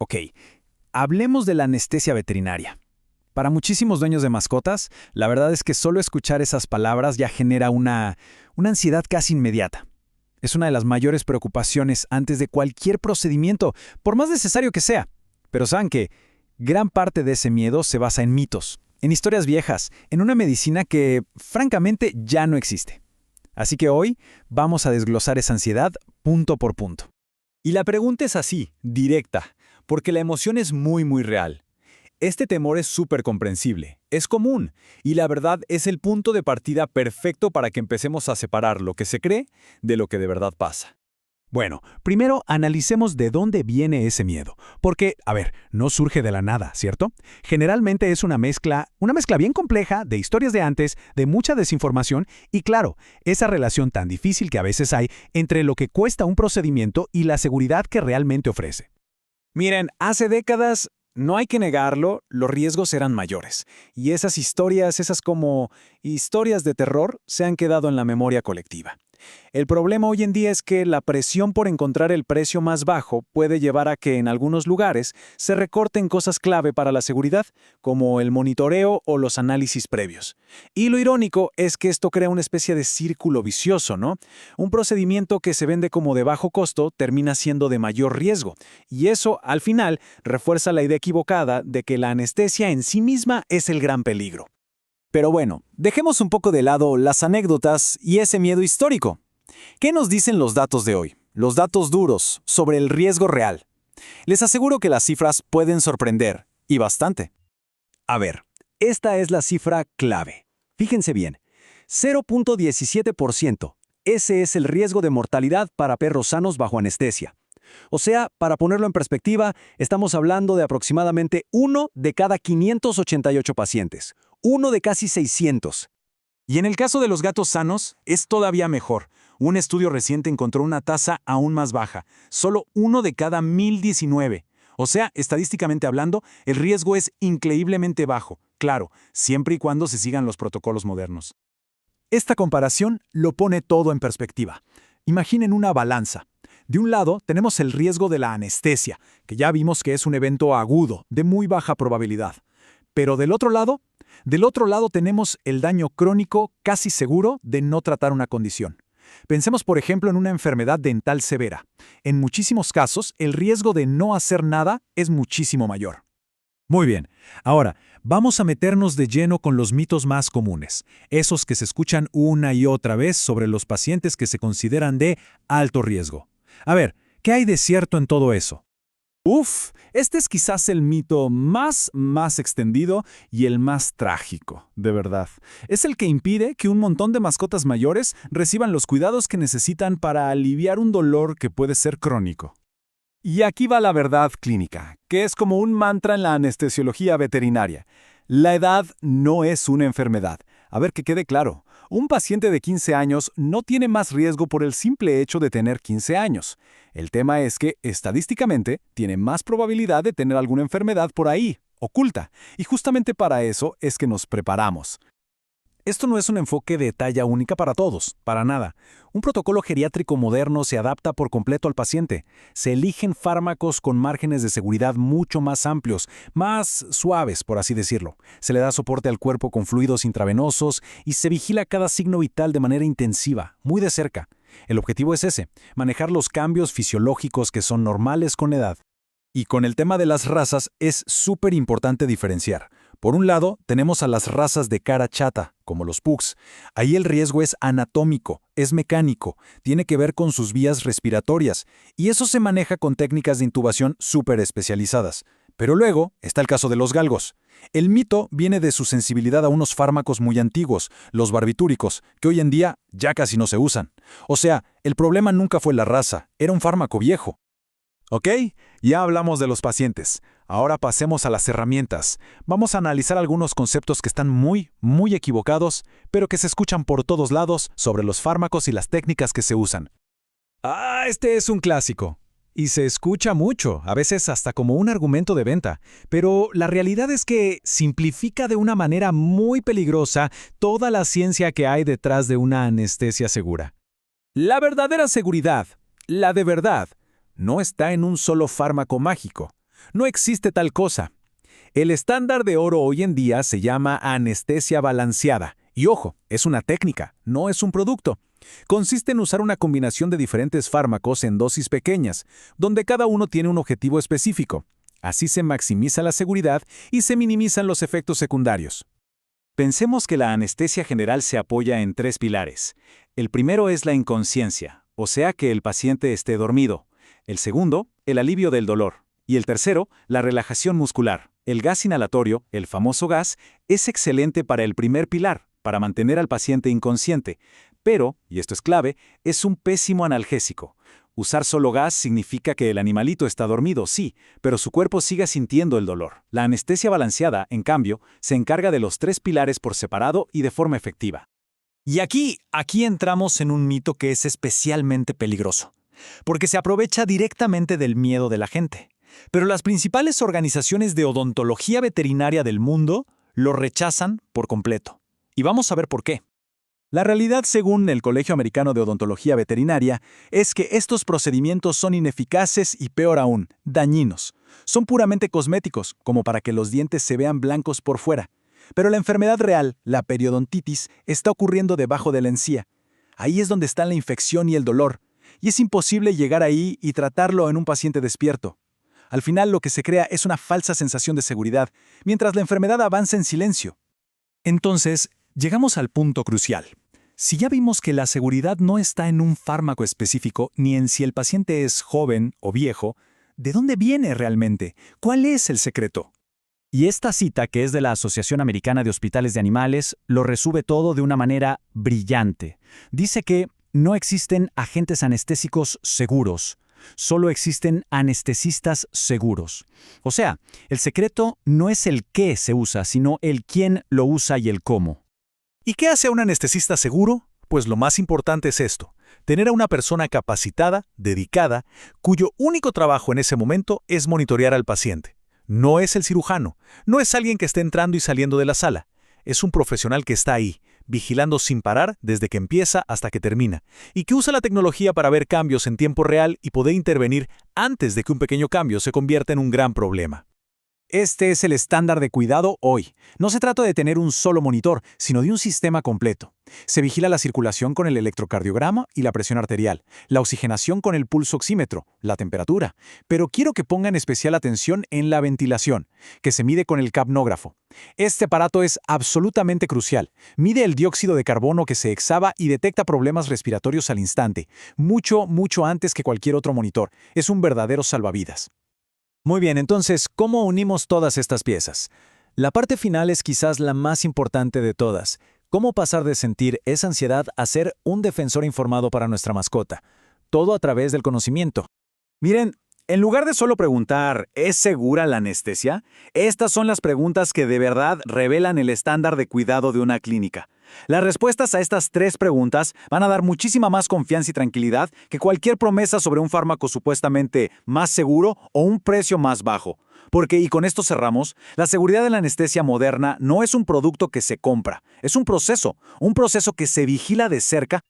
Ok, hablemos de la anestesia veterinaria. Para muchísimos dueños de mascotas, la verdad es que solo escuchar esas palabras ya genera una ansiedad casi inmediata. Es una de las mayores preocupaciones antes de cualquier procedimiento, por más necesario que sea. Pero saben que gran parte de ese miedo se basa en mitos, en historias viejas, en una medicina que, francamente, ya no existe. Así que hoy vamos a desglosar esa ansiedad punto por punto. Y la pregunta es así, directa, porque la emoción es muy real. Este temor es súper comprensible, es común, y la verdad es el punto de partida perfecto para que empecemos a separar lo que se cree de lo que de verdad pasa. Bueno, primero analicemos de dónde viene ese miedo, porque, no surge de la nada, ¿cierto? Generalmente es una mezcla bien compleja de historias de antes, de mucha desinformación y, claro, esa relación tan difícil que a veces hay entre lo que cuesta un procedimiento y la seguridad que realmente ofrece. Miren, hace décadas, no hay que negarlo, los riesgos eran mayores. Y esas historias de terror, se han quedado en la memoria colectiva. El problema hoy en día es que la presión por encontrar el precio más bajo puede llevar a que en algunos lugares se recorten cosas clave para la seguridad, como el monitoreo o los análisis previos. Y lo irónico es que esto crea una especie de círculo vicioso, ¿no? Un procedimiento que se vende como de bajo costo termina siendo de mayor riesgo. Y eso, al final, refuerza la idea equivocada de que la anestesia en sí misma es el gran peligro. Pero bueno, dejemos un poco de lado las anécdotas y ese miedo histórico. ¿Qué nos dicen los datos de hoy? Los datos duros sobre el riesgo real. Les aseguro que las cifras pueden sorprender, y bastante. A ver, esta es la cifra clave. Fíjense bien, 0.17%. Ese es el riesgo de mortalidad para perros sanos bajo anestesia. O sea, para ponerlo en perspectiva, estamos hablando de aproximadamente 1 de cada 588 pacientes. 1 de casi 600. Y en el caso de los gatos sanos, es todavía mejor. Un estudio reciente encontró una tasa aún más baja, solo 1 de cada 1019. O sea, estadísticamente hablando, el riesgo es increíblemente bajo, claro, siempre y cuando se sigan los protocolos modernos. Esta comparación lo pone todo en perspectiva. Imaginen una balanza. De un lado tenemos el riesgo de la anestesia, que ya vimos que es un evento agudo, de muy baja probabilidad. Pero del otro lado tenemos el daño crónico casi seguro de no tratar una condición. Pensemos, por ejemplo, en una enfermedad dental severa. En muchísimos casos, el riesgo de no hacer nada es muchísimo mayor. Muy bien, ahora vamos a meternos de lleno con los mitos más comunes, esos que se escuchan una y otra vez sobre los pacientes que se consideran de alto riesgo. A ver, ¿qué hay de cierto en todo eso? Este es quizás el mito más extendido y el más trágico, de verdad. Es el que impide que un montón de mascotas mayores reciban los cuidados que necesitan para aliviar un dolor que puede ser crónico. Y aquí va la verdad clínica, que es como un mantra en la anestesiología veterinaria. La edad no es una enfermedad. A ver, que quede claro. Un paciente de 15 años no tiene más riesgo por el simple hecho de tener 15 años. El tema es que, estadísticamente, tiene más probabilidad de tener alguna enfermedad por ahí, oculta. Y justamente para eso es que nos preparamos. Esto no es un enfoque de talla única para todos, para nada. Un protocolo geriátrico moderno se adapta por completo al paciente. Se eligen fármacos con márgenes de seguridad mucho más amplios, más suaves, por así decirlo. Se le da soporte al cuerpo con fluidos intravenosos y se vigila cada signo vital de manera intensiva, muy de cerca. El objetivo es ese, manejar los cambios fisiológicos que son normales con la edad. Y con el tema de las razas es súper importante diferenciar. Por un lado, tenemos a las razas de cara chata, como los pugs. Ahí el riesgo es anatómico, es mecánico, tiene que ver con sus vías respiratorias, y eso se maneja con técnicas de intubación súper especializadas. Pero luego está el caso de los galgos. El mito viene de su sensibilidad a unos fármacos muy antiguos, los barbitúricos, que hoy en día ya casi no se usan. O sea, el problema nunca fue la raza, era un fármaco viejo. Ok, ya hablamos de los pacientes. Ahora pasemos a las herramientas. Vamos a analizar algunos conceptos que están muy equivocados, pero que se escuchan por todos lados sobre los fármacos y las técnicas que se usan. Este es un clásico. Y se escucha mucho, a veces hasta como un argumento de venta. Pero la realidad es que simplifica de una manera muy peligrosa toda la ciencia que hay detrás de una anestesia segura. La verdadera seguridad, la de verdad, no está en un solo fármaco mágico. No existe tal cosa. El estándar de oro hoy en día se llama anestesia balanceada. Y ojo, es una técnica, no es un producto. Consiste en usar una combinación de diferentes fármacos en dosis pequeñas, donde cada uno tiene un objetivo específico. Así se maximiza la seguridad y se minimizan los efectos secundarios. Pensemos que la anestesia general se apoya en 3 pilares. El primero es la inconsciencia, o sea que el paciente esté dormido. El segundo, el alivio del dolor. Y el tercero, la relajación muscular. El gas inhalatorio, el famoso gas, es excelente para el primer pilar, para mantener al paciente inconsciente. Pero, y esto es clave, es un pésimo analgésico. Usar solo gas significa que el animalito está dormido, sí, pero su cuerpo sigue sintiendo el dolor. La anestesia balanceada, en cambio, se encarga de los 3 pilares por separado y de forma efectiva. Y aquí entramos en un mito que es especialmente peligroso, porque se aprovecha directamente del miedo de la gente. Pero las principales organizaciones de odontología veterinaria del mundo lo rechazan por completo. Y vamos a ver por qué. La realidad, según el Colegio Americano de Odontología Veterinaria, es que estos procedimientos son ineficaces y, peor aún, dañinos. Son puramente cosméticos, como para que los dientes se vean blancos por fuera. Pero la enfermedad real, la periodontitis, está ocurriendo debajo de la encía. Ahí es donde está la infección y el dolor, y es imposible llegar ahí y tratarlo en un paciente despierto. Al final, lo que se crea es una falsa sensación de seguridad, mientras la enfermedad avanza en silencio. Entonces, llegamos al punto crucial. Si ya vimos que la seguridad no está en un fármaco específico ni en si el paciente es joven o viejo, ¿de dónde viene realmente? ¿Cuál es el secreto? Y esta cita, que es de la Asociación Americana de Hospitales de Animales, lo resume todo de una manera brillante. Dice que no existen agentes anestésicos seguros, solo existen anestesistas seguros. O sea, el secreto no es el qué se usa, sino el quién lo usa y el cómo. ¿Y qué hace a un anestesista seguro? Pues lo más importante es esto: tener a una persona capacitada, dedicada, cuyo único trabajo en ese momento es monitorear al paciente. No es el cirujano, no es alguien que esté entrando y saliendo de la sala. Es un profesional que está ahí, vigilando sin parar desde que empieza hasta que termina, y que usa la tecnología para ver cambios en tiempo real y poder intervenir antes de que un pequeño cambio se convierta en un gran problema. Este es el estándar de cuidado hoy. No se trata de tener un solo monitor, sino de un sistema completo. Se vigila la circulación con el electrocardiograma y la presión arterial, la oxigenación con el pulso oxímetro, la temperatura. Pero quiero que pongan especial atención en la ventilación, que se mide con el capnógrafo. Este aparato es absolutamente crucial. Mide el dióxido de carbono que se exhala y detecta problemas respiratorios al instante, mucho antes que cualquier otro monitor. Es un verdadero salvavidas. Muy bien, entonces, ¿cómo unimos todas estas piezas? La parte final es quizás la más importante de todas. ¿Cómo pasar de sentir esa ansiedad a ser un defensor informado para nuestra mascota? Todo a través del conocimiento. Miren, en lugar de solo preguntar, ¿es segura la anestesia? Estas son las preguntas que de verdad revelan el estándar de cuidado de una clínica. Las respuestas a estas 3 preguntas van a dar muchísima más confianza y tranquilidad que cualquier promesa sobre un fármaco supuestamente más seguro o un precio más bajo. Porque, y con esto cerramos, la seguridad de la anestesia moderna no es un producto que se compra, es un proceso que se vigila de cerca